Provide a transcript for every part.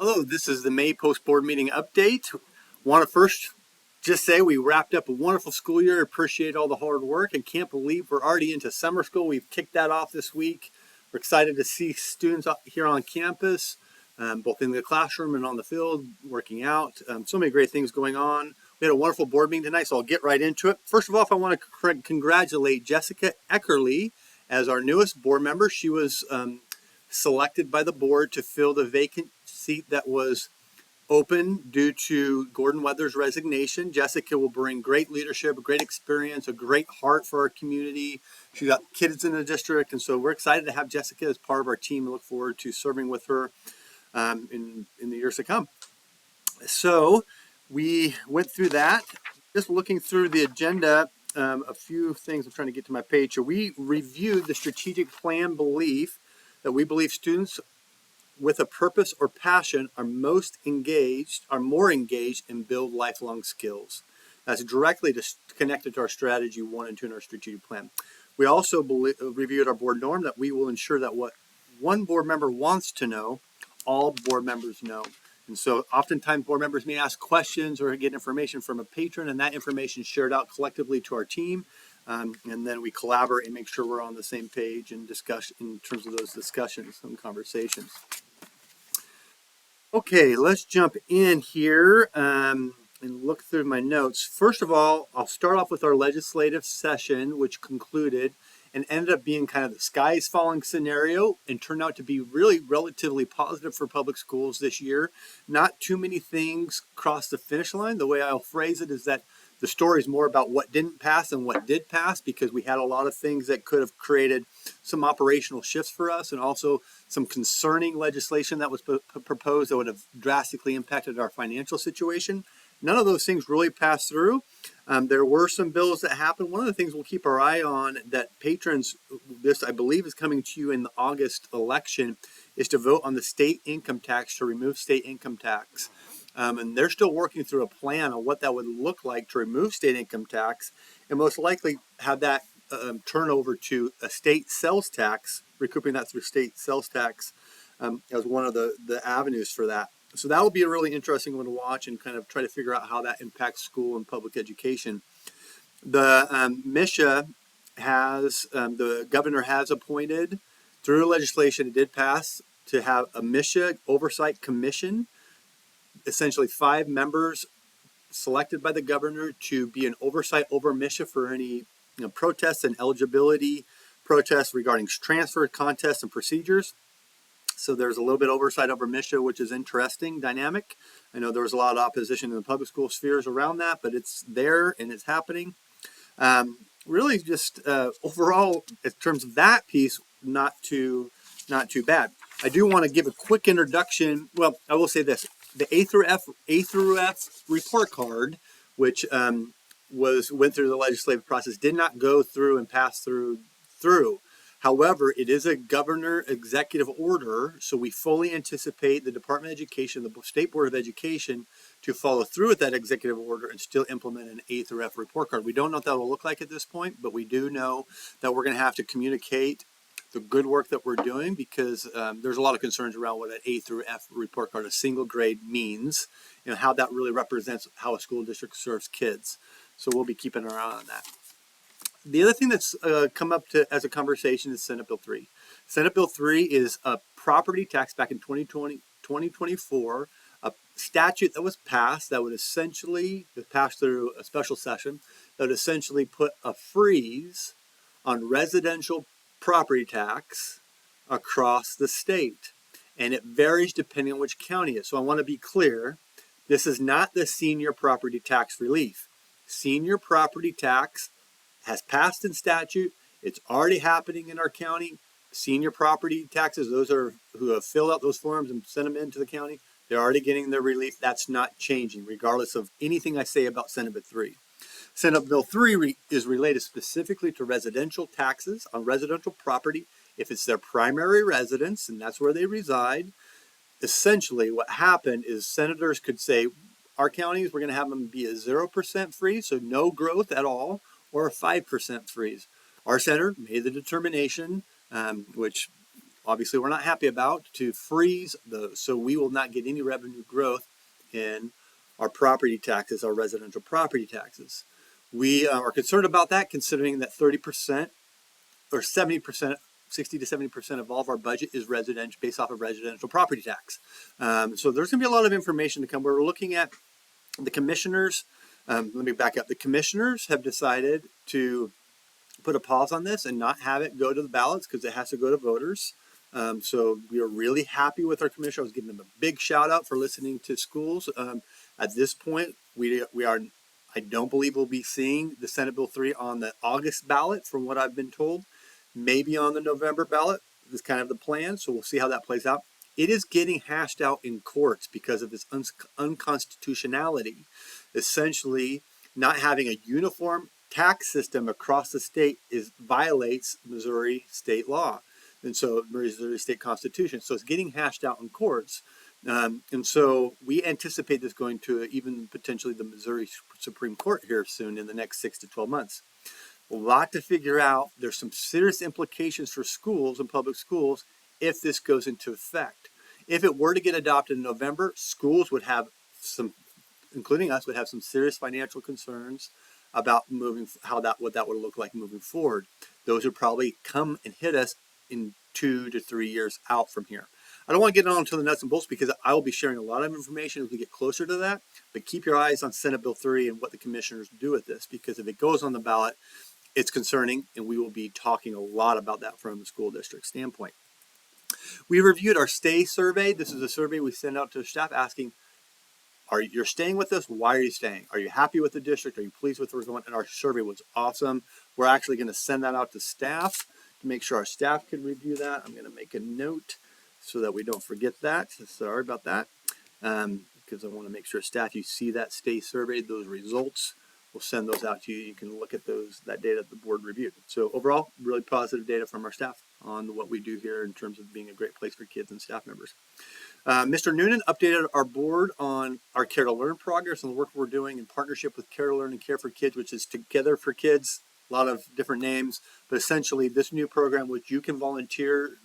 Hello, this is the May Post Board Meeting Update. Want to first just say we wrapped up a wonderful school year. Appreciate all the hard work and can't believe we're already into summer school. We've kicked that off this week. We're excited to see students here on campus, both in the classroom and on the field, working out. So many great things going on. We had a wonderful board meeting tonight, so I'll get right into it. First of all, if I want to congratulate Jessica Eckerly as our newest board member. She was selected by the board to fill the vacant seat that was open due to Gordon Weather's resignation. Jessica will bring great leadership, a great experience, a great heart for our community. She's got kids in the district, and so we're excited to have Jessica as part of our team and look forward to serving with her in the years to come. So we went through that. Just looking through the agenda, a few things. I'm trying to get to my page. So we reviewed the strategic plan belief that we believe students with a purpose or passion are more engaged and build lifelong skills. That's directly connected to our strategy 1 and 2 in our strategic plan. We also reviewed our board norm that we will ensure that what one board member wants to know, all board members know. And so oftentimes board members may ask questions or get information from a patron, and that information is shared out collectively to our team. And then we collaborate and make sure we're on the same page and discuss in terms of those discussions and conversations. Okay, let's jump in here and look through my notes. First of all, I'll start off with our legislative session, which concluded and ended up being kind of the sky is falling scenario and turned out to be really relatively positive for public schools this year. Not too many things crossed the finish line. The way I'll phrase it is that the story is more about what didn't pass and what did pass, because we had a lot of things that could have created some operational shifts for us and also some concerning legislation that was proposed that would have drastically impacted our financial situation. None of those things really passed through. There were some bills that happened. One of the things we'll keep our eye on that patrons, this I believe is coming to you in the August election, is to vote on the state income tax, to remove state income tax. And they're still working through a plan on what that would look like to remove state income tax and most likely have that turn over to a state sales tax, recouping that through state sales tax as one of the avenues for that. So that will be a really interesting one to watch and kind of try to figure out how that impacts school and public education. The MSHA has, the governor has appointed through legislation, it did pass, to have a MSHA oversight commission, essentially 5 members selected by the governor to be an oversight over MSHA for any protests and eligibility protests regarding transfer, contests, and procedures. So there's a little bit of oversight over MSHA, which is interesting, dynamic. I know there was a lot of opposition in the public school spheres around that, but it's there and it's happening. Really just overall, in terms of that piece, not too bad. I do want to give a quick introduction. Well, I will say this. The A through F report card, which went through the legislative process, did not go through and pass through. However, it is a governor executive order, so we fully anticipate the Department of Education, the State Board of Education, to follow through with that executive order and still implement an A through F report card. We don't know what that will look like at this point, but we do know that we're going to have to communicate the good work that we're doing, because there's a lot of concerns around what an A through F report card, a single grade, means, how that really represents how a school district serves kids. So we'll be keeping our eye on that. The other thing that's come up as a conversation is Senate Bill 3. Senate Bill 3 is a property tax back in 2024, a statute that was passed that would essentially, passed through a special session, that would essentially put a freeze on residential property tax across the state. And it varies depending on which county it is. So I want to be clear, this is not the senior property tax relief. Senior property tax has passed in statute. It's already happening in our county. Senior property taxes, those are who have filled out those forms and sent them into the county, they're already getting their relief. That's not changing, regardless of anything I say about Senate Bill 3. Senate Bill 3 is related specifically to residential taxes on residential property. If it's their primary residence and that's where they reside, essentially what happened is senators could say, our counties, we're going to have them be a 0% freeze, so no growth at all, or a 5% freeze. Our senator made the determination, which obviously we're not happy about, to freeze those. So we will not get any revenue growth in our property taxes, our residential property taxes. We are concerned about that, considering that 30% or 70%, 60 to 70% of all of our budget is residential, based off of residential property tax. So there's going to be a lot of information to come. We're looking at the commissioners. Let me back up. The commissioners have decided to put a pause on this and not have it go to the ballots because it has to go to voters. So we are really happy with our commissioner. I was giving them a big shout out for listening to schools. At this point, we are. I don't believe we'll be seeing the Senate Bill 3 on the August ballot, from what I've been told. Maybe on the November ballot is kind of the plan. So we'll see how that plays out. It is getting hashed out in courts because of its unconstitutionality. Essentially, not having a uniform tax system across the state violates Missouri state law, and so Missouri state constitution. So it's getting hashed out in courts, and so we anticipate this going to even potentially the Missouri Supreme Court here soon in the next 6 to 12 months. A lot to figure out. There's some serious implications for schools and public schools if this goes into effect. If it were to get adopted in November, schools would have some, including us, would have some serious financial concerns about what that would look like moving forward. Those would probably come and hit us in 2 to 3 years out from here. I don't want to get on to the nuts and bolts because I will be sharing a lot of information as we get closer to that, but keep your eyes on Senate Bill 3 and what the commissioners do with this, because if it goes on the ballot, it's concerning, and we will be talking a lot about that from the school district standpoint. We reviewed our stay survey. This is a survey we send out to staff asking, you're staying with us? Why are you staying? Are you happy with the district? Are you pleased with where we're going? And our survey was awesome. We're actually going to send that out to staff to make sure our staff can review that. I'm going to make a note so that we don't forget that. Sorry about that. Because I want to make sure staff, you see that stay survey, those results. We'll send those out to you. You can look at that data the board reviewed. So overall, really positive data from our staff on what we do here in terms of being a great place for kids and staff members. Mr. Noonan updated our board on our Care to Learn progress and the work we're doing in partnership with Care to Learn and Care for Kids, which is Together for Kids, a lot of different names, but essentially this new program which you can volunteer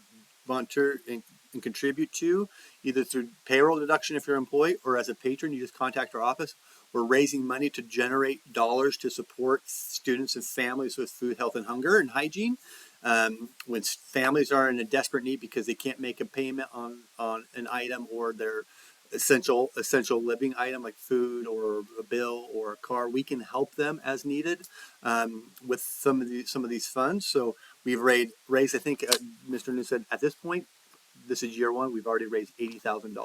and contribute to, either through payroll deduction if you're an employee or as a patron, you just contact our office. We're raising money to generate dollars to support students and families with food, health, and hunger and hygiene. When families are in a desperate need because they can't make a payment on an item or their essential living item like food or a bill or a car, we can help them as needed with some of these funds. So we've raised I think Mr. New said at this point, this is year one, we've already raised $80,000.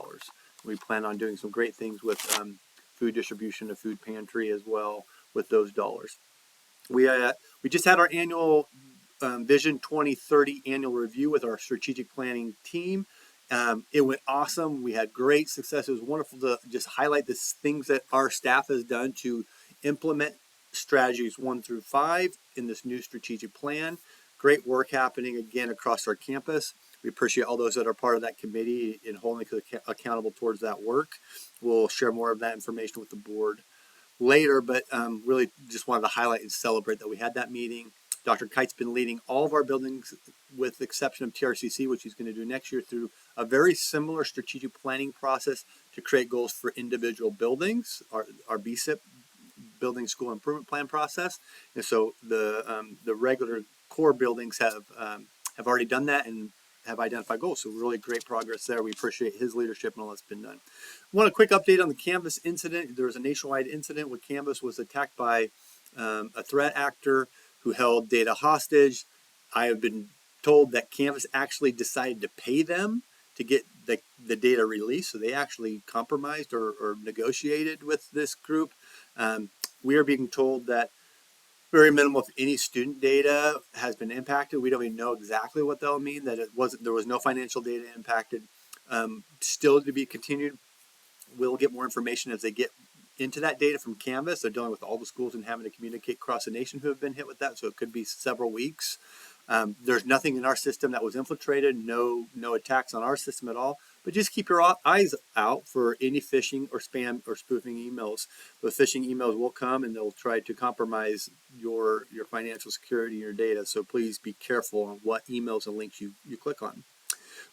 We plan on doing some great things with food distribution, a food pantry as well with those dollars. We just had our annual Vision 2030 annual review with our strategic planning team. It went awesome. We had great success. It was wonderful to just highlight the things that our staff has done to implement strategies 1 through 5 in this new strategic plan. Great work happening again across our campus. We appreciate all those that are part of that committee and holding accountable towards that work. We'll share more of that information with the board later, but really just wanted to highlight and celebrate that we had that meeting. Dr. Kite's been leading all of our buildings, with the exception of TRCC, which he's going to do next year, through a very similar strategic planning process to create goals for individual buildings, our BSIP, Building School Improvement Plan process. And so the regular core buildings have already done that and have identified goals. So really great progress there. We appreciate his leadership and all that's been done. I want a quick update on the Canvas incident. There was a nationwide incident where Canvas was attacked by a threat actor who held data hostage. I have been told that Canvas actually decided to pay them to get the data released. So they actually compromised or negotiated with this group. We are being told that very minimal, if any, student data has been impacted. We don't even know exactly what that will mean, that there was no financial data impacted. Still to be continued. We'll get more information as they get into that data from Canvas. They're dealing with all the schools and having to communicate across the nation who have been hit with that, so it could be several weeks. There's nothing in our system that was infiltrated, no attacks on our system at all, but just keep your eyes out for any phishing or spam or spoofing emails. Those phishing emails will come and they'll try to compromise your financial security and your data, so please be careful on what emails and links you click on.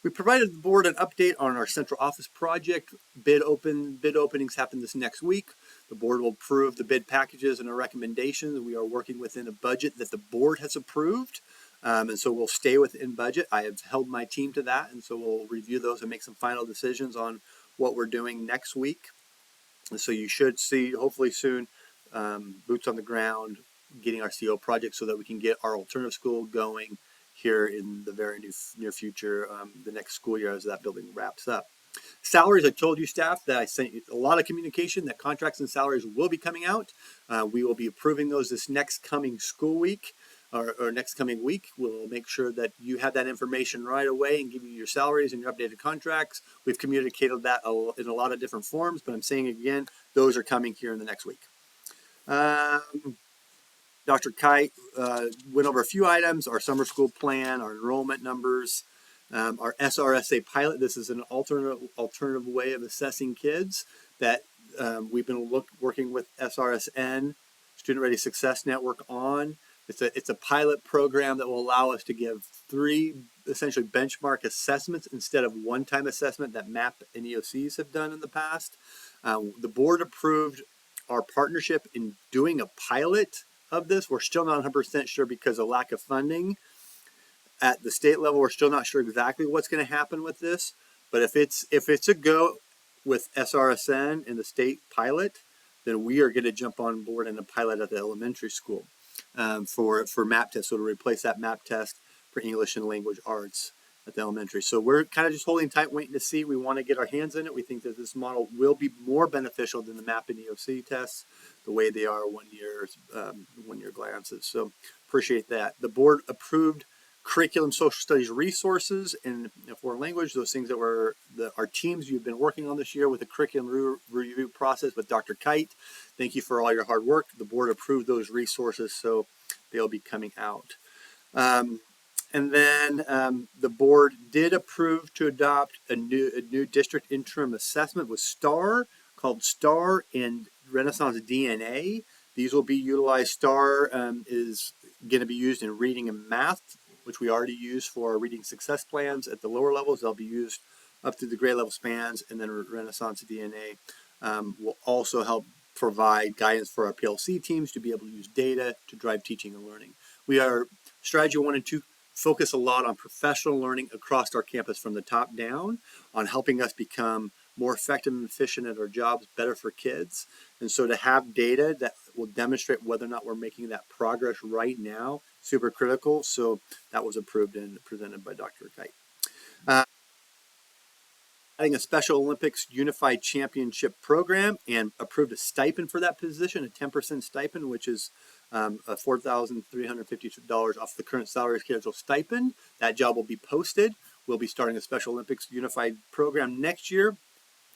We provided the board an update on our central office project. Bid openings happen this next week. The board will approve the bid packages and our recommendations. We are working within a budget that the board has approved. And so we'll stay within budget. I have held my team to that. And so we'll review those and make some final decisions on what we're doing next week. And so you should see, hopefully soon, boots on the ground, getting our CO project so that we can get our alternative school going here in the very near future, the next school year as that building wraps up. Salaries, I told you, staff, that I sent you a lot of communication that contracts and salaries will be coming out. We will be approving those this next coming school week or next coming week. We'll make sure that you have that information right away and give you your salaries and your updated contracts. We've communicated that in a lot of different forms, but I'm saying again, those are coming here in the next week. Dr. Kite went over a few items, our summer school plan, our enrollment numbers, our SRSA pilot. This is an alternative way of assessing kids that we've been working with SRSN, Student Ready Success Network, on. It's a pilot program that will allow us to give 3 essentially benchmark assessments instead of one-time assessment that MAP and EOCs have done in the past. The board approved our partnership in doing a pilot of this. We're still not 100% sure because of lack of funding. At the state level, we're still not sure exactly what's going to happen with this. But if it's a go with SRSN and the state pilot, then we are going to jump on board in a pilot at the elementary school for MAP test. So to replace that MAP test for English and language arts at the elementary. So we're kind of just holding tight, waiting to see. We want to get our hands in it. We think that this model will be more beneficial than the MAP and EOC tests, the way they are 1 year glances. So appreciate that. The board approved curriculum social studies resources in foreign language, those things that were our teams you've been working on this year with the curriculum review process with Dr. Kite. Thank you for all your hard work. The board approved those resources, so they'll be coming out. And then the board did approve to adopt a new district interim assessment with STAR, called STAR and Renaissance DNA. These will be utilized. STAR is going to be used in reading and math, which we already use for our reading success plans at the lower levels. They'll be used up to the grade level spans, and then Renaissance DNA will also help provide guidance for our PLC teams to be able to use data to drive teaching and learning. We are strategy 1 and 2 focus a lot on professional learning across our campus from the top down, on helping us become more effective and efficient at our jobs, better for kids. And so to have data that will demonstrate whether or not we're making that progress right now, super critical. So that was approved and presented by Dr. Kite. Adding a Special Olympics Unified Championship program and approved a stipend for that position, a 10% stipend, which is $4,350 off the current salary schedule stipend. That job will be posted. We'll be starting a Special Olympics Unified program next year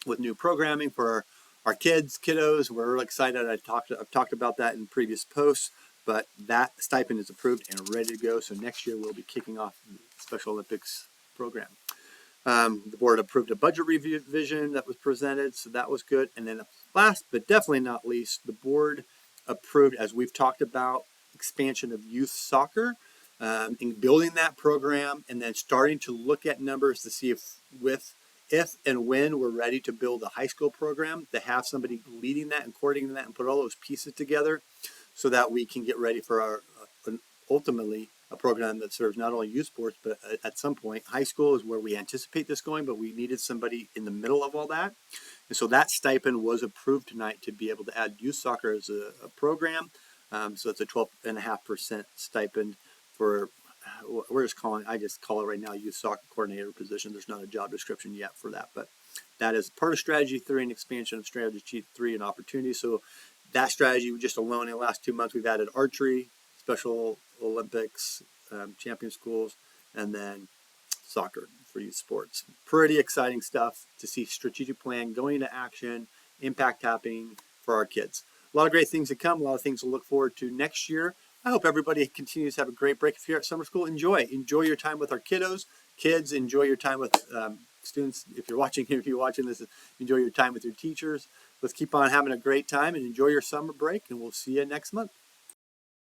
with new programming for our kiddos. We're really excited. I've talked about that in previous posts, but that stipend is approved and ready to go. So next year we'll be kicking off the Special Olympics program. The board approved a budget revision that was presented, so that was good. And then last but definitely not least, the board approved, as we've talked about, expansion of youth soccer, in building that program, and then starting to look at numbers to see if and when we're ready to build a high school program, to have somebody leading that and coordinating that and put all those pieces together so that we can get ready for our ultimately a program that serves not only youth sports, but at some point, high school is where we anticipate this going, but we needed somebody in the middle of all that. And so that stipend was approved tonight to be able to add youth soccer as a program. So it's a 12.5% stipend for, I just call it right now youth soccer coordinator position. There's not a job description yet for that, but that is part of strategy 3 and expansion of strategy 3 and opportunity. So that strategy, just alone in the last 2 months, we've added archery, Special Olympics, champion schools, and then soccer for youth sports. Pretty exciting stuff to see strategic plan going into action, impact happening for our kids. A lot of great things to come, a lot of things to look forward to next year. I hope everybody continues to have a great break. If you're at summer school, enjoy your time with our kiddos. Kids, enjoy your time with students. If you're watching this, enjoy your time with your teachers. Let's keep on having a great time and enjoy your summer break, and we'll see you next month.